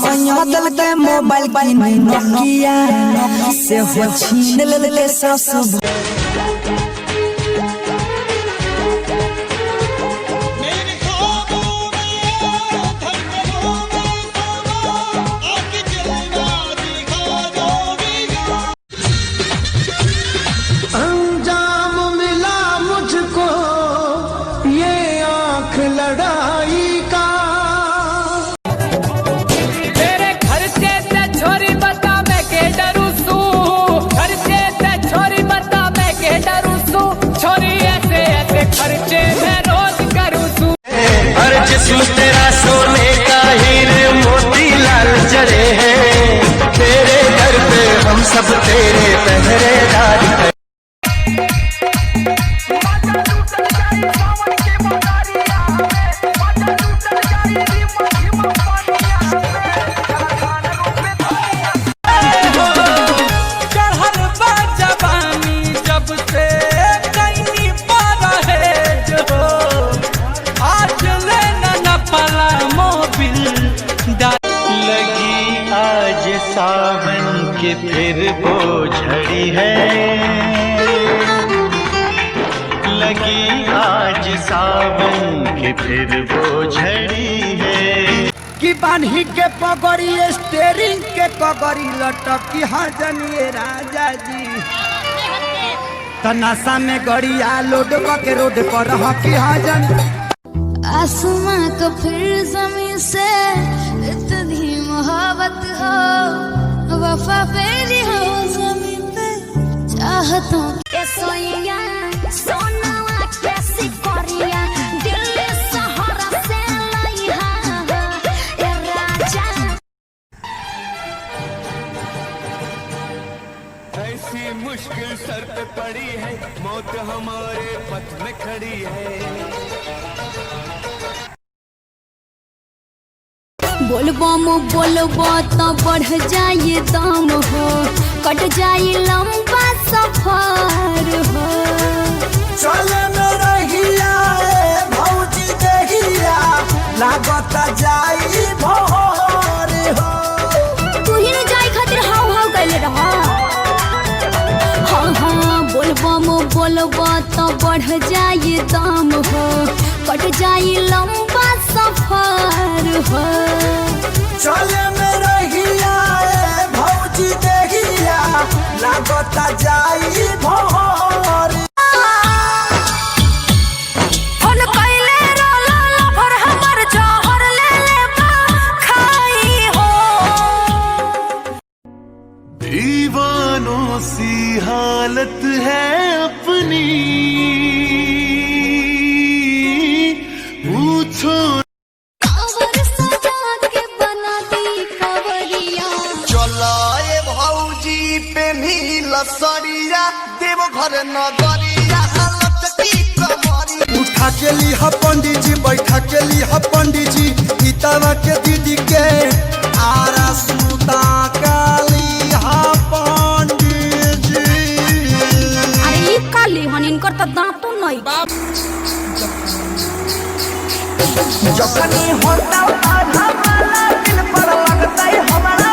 सैया दल के मोबाइल की नोकिया से हो छीन ले सासु। तेरा सोने का हीरे मोती लाल जड़े हैं, तेरे घर पे हम सब तेरे पहरेदार हैं। सावन के फिर वो झड़ी है, लगी आज सावन के फिर वो झड़ी है कि बान्ही के पगड़ी स्टेरिंग के पगड़ी लटकी हजनिए राजा जी तनासा में गड़िया लोड के रोड पर हकी हजन। आसमां को फिर जमीन से इतनी मोहब्बत हो, वफा फेरी हो ज़मीन पे चाहतों के सोइया सोनावा कैसी कोरिया दिल सहारा से लइहा ए राजा। ऐसी मुश्किल सर पे पड़ी है, मौत हमारे पथ में खड़ी है। बोलबो तो बढ़ जाए दाम हो, कट जाए लंबा सफर हो। चले में रहिया भौजी देहिया लागत जाई भोर हो। तू ही न जाई खातिर हाव हाव कैले रहा। हाँ हाँ बोलबो तो बढ़ जाए दाम हो, कट जाए लंबा सफर हो। चले में रहिया भौजी देहिया लागत जाई भोर। फोन कैले रोला लभर हमर जहर ले लेबा खाई हो। दीवानों सी हालत है अपनी, पूछो सरिया देव घर नगरिया उठा के लिहा पंडित जी बैठा के लिहा पंडित जी गीतावा के दीदी के आरा सुता काली हा पंडित जी। अरे काली हन इनकर तो दांतो नहीं। जखनी होता आधा वाला दिल पर लगता है हमारा